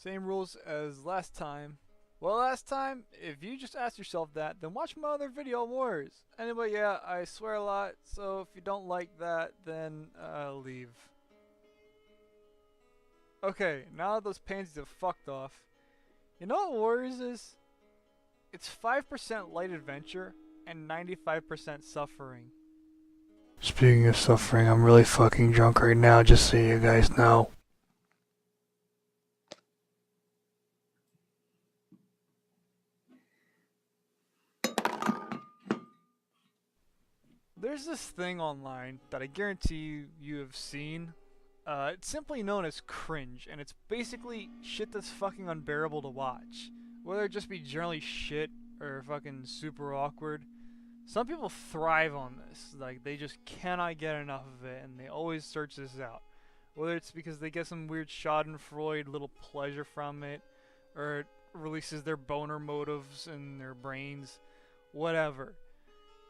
Same rules as last time. Well, last time, if you just ask yourself that, then watch my other video on Warriors. Anyway, yeah, I swear a lot, so if you don't like that, then leave. Okay, now that those pansies have fucked off, you know what Warriors is? It's 5% light adventure and 95% suffering. Speaking of suffering, I'm really fucking drunk right now, just so you guys know. There's this thing online that I guarantee you have seen. It's simply known as cringe, and it's basically shit that's fucking unbearable to watch. Whether it just be generally shit or fucking super awkward. Some people thrive on this, like they just cannot get enough of it, and they always search this out. Whether it's because they get some weird schadenfreude little pleasure from it, or it releases their boner motives in their brains, whatever.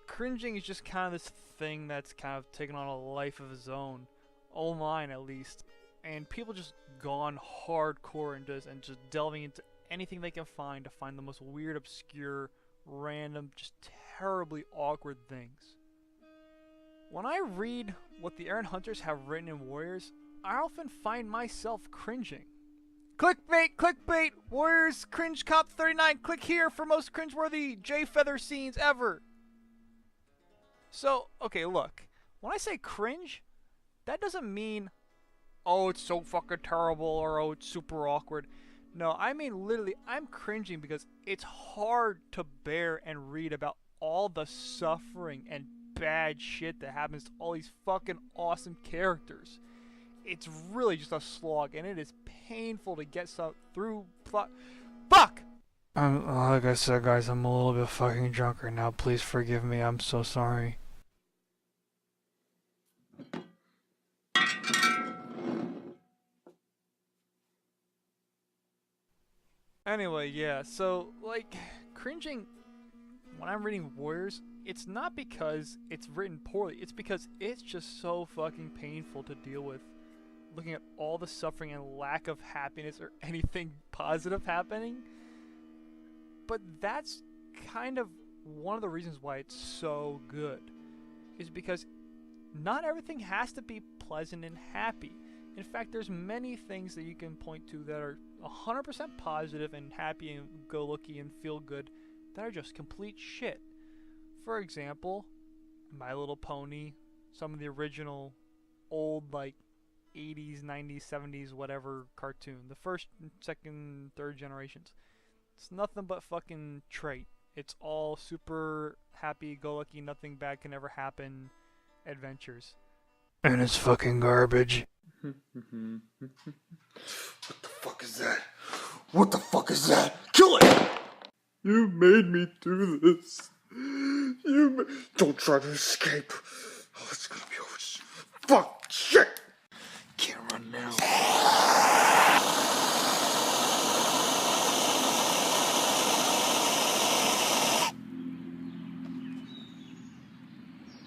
Cringing is just kind of this thing that's kind of taken on a life of its own, online at least, and people just gone hardcore into this and just delving into anything they can find to find the most weird, obscure, random, just terribly awkward things. When I read what the Aaron Hunters have written in Warriors, I often find myself cringing. Clickbait, clickbait, Warriors cringe cop 39, click here for most cringeworthy J Feather scenes ever. So, okay, look, when I say cringe, that doesn't mean, oh, it's so fucking terrible or oh, it's super awkward. No, I mean literally, I'm cringing because it's hard to bear and read about all the suffering and bad shit that happens to all these fucking awesome characters. It's really just a slog, and it is painful to get through. Fuck! Like I said, guys, I'm a little bit fucking drunk right now. Please forgive me. I'm so sorry. Anyway, yeah, so, like, cringing when I'm reading Warriors, it's not because it's written poorly, it's because it's just so fucking painful to deal with. Looking at all the suffering and lack of happiness or anything positive happening. But that's kind of one of the reasons why it's so good. Is because not everything has to be pleasant and happy. In fact, there's many things that you can point to that are 100% positive and happy and go-lucky and feel good that are just complete shit. For example, My Little Pony, some of the original old, like, 80s, 90s, 70s, whatever cartoon. The first, second, third generations. It's nothing but fucking trait. It's all super happy-go-lucky, nothing bad can ever happen adventures. And it's fucking garbage. What the fuck is that? What the fuck is that? Kill it! You made me do this. Don't try to escape. Oh, it's gonna be over. Fuck! Shit! Can't run now.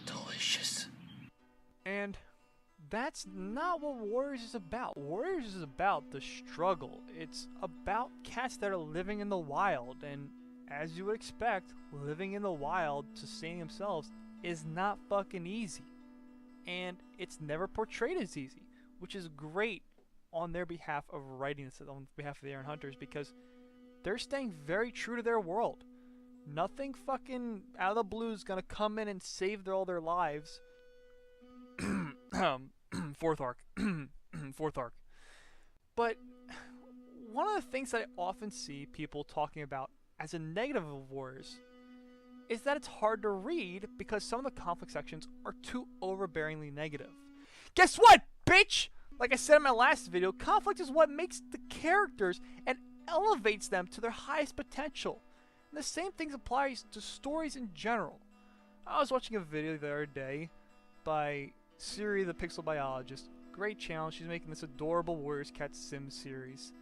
Delicious. And that's not what Warriors is about. Warriors is about the struggle. It's about cats that are living in the wild, and as you would expect, living in the wild, sustaining themselves, is not fucking easy. And it's never portrayed as easy, which is great on their behalf of writing this, on behalf of the Aaron Hunters, because they're staying very true to their world. Nothing fucking out of the blue is gonna come in and save all their lives. Fourth arc. Fourth arc. But one of the things that I often see people talking about as a negative of Warriors is that it's hard to read because some of the conflict sections are too overbearingly negative. Guess what, bitch? Like I said in my last video, conflict is what makes the characters and elevates them to their highest potential. And the same thing applies to stories in general. I was watching a video the other day by Siri the Pixel Biologist. Great channel. She's making this adorable Warriors Cat Sim series.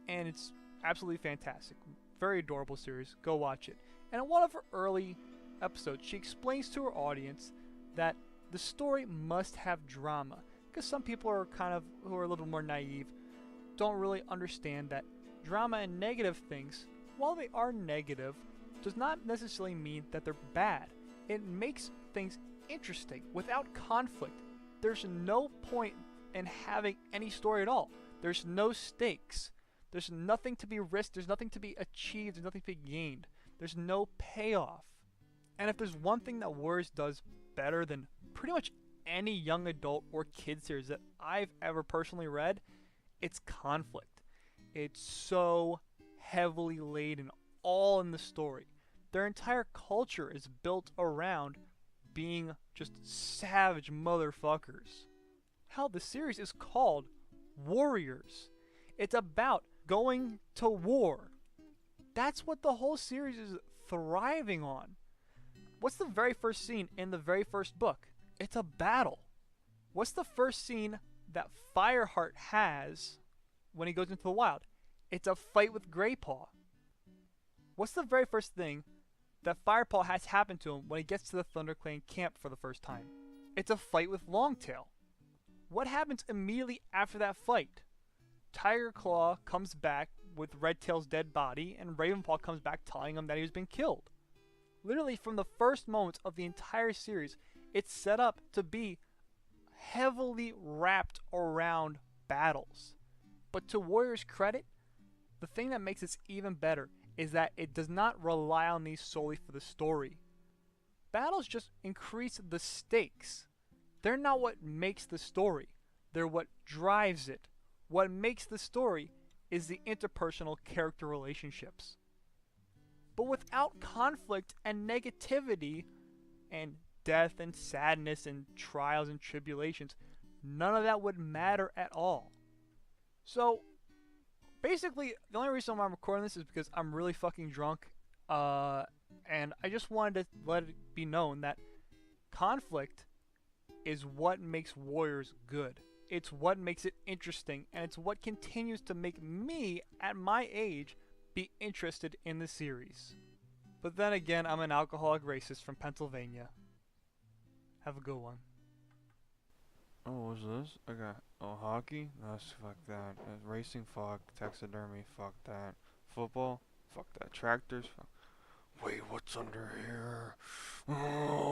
And it's absolutely fantastic. Very adorable series. Go watch it. And in one of her early episodes, she explains to her audience that the story must have drama. Because some people are who are a little more naive, don't really understand that drama and negative things, while they are negative, does not necessarily mean that they're bad. It makes things interesting. Without conflict, there's no point in having any story at all. There's no stakes. There's nothing to be risked. There's nothing to be achieved. There's nothing to be gained. There's no payoff. And if there's one thing that Warriors does better than pretty much any young adult or kid series that I've ever personally read, it's conflict. It's so heavily laden all in the story. Their entire culture is built around being just savage motherfuckers. Hell, the series is called Warriors. It's about going to war. That's what the whole series is thriving on. What's the very first scene in the very first book? It's a battle. What's the first scene that Fireheart has when he goes into the wild? It's a fight with Greypaw. What's the very first thing that Firepaw has happen to him when he gets to the ThunderClan camp for the first time? It's a fight with Longtail. What happens immediately after that fight? Tiger Claw comes back with Redtail's dead body, and Ravenpaw comes back telling him that he's been killed. Literally from the first moments of the entire series, it's set up to be heavily wrapped around battles. But to Warriors' credit, the thing that makes this even better is that it does not rely on these solely for the story. Battles just increase the stakes. They're not what makes the story. They're what drives it. What makes the story is the interpersonal character relationships. But without conflict and negativity and death and sadness and trials and tribulations, none of that would matter at all. So, basically, the only reason why I'm recording this is because I'm really fucking drunk. And I just wanted to let it be known that conflict is what makes Warriors good. It's what makes it interesting, and it's what continues to make me, at my age, be interested in the series. But then again, I'm an alcoholic racist from Pennsylvania. Have a good one. Oh, what's this? I got hockey. No, fuck that. Racing, fuck. Taxidermy, fuck that. Football, fuck that. Tractors, fuck. Wait, what's under here? Oh.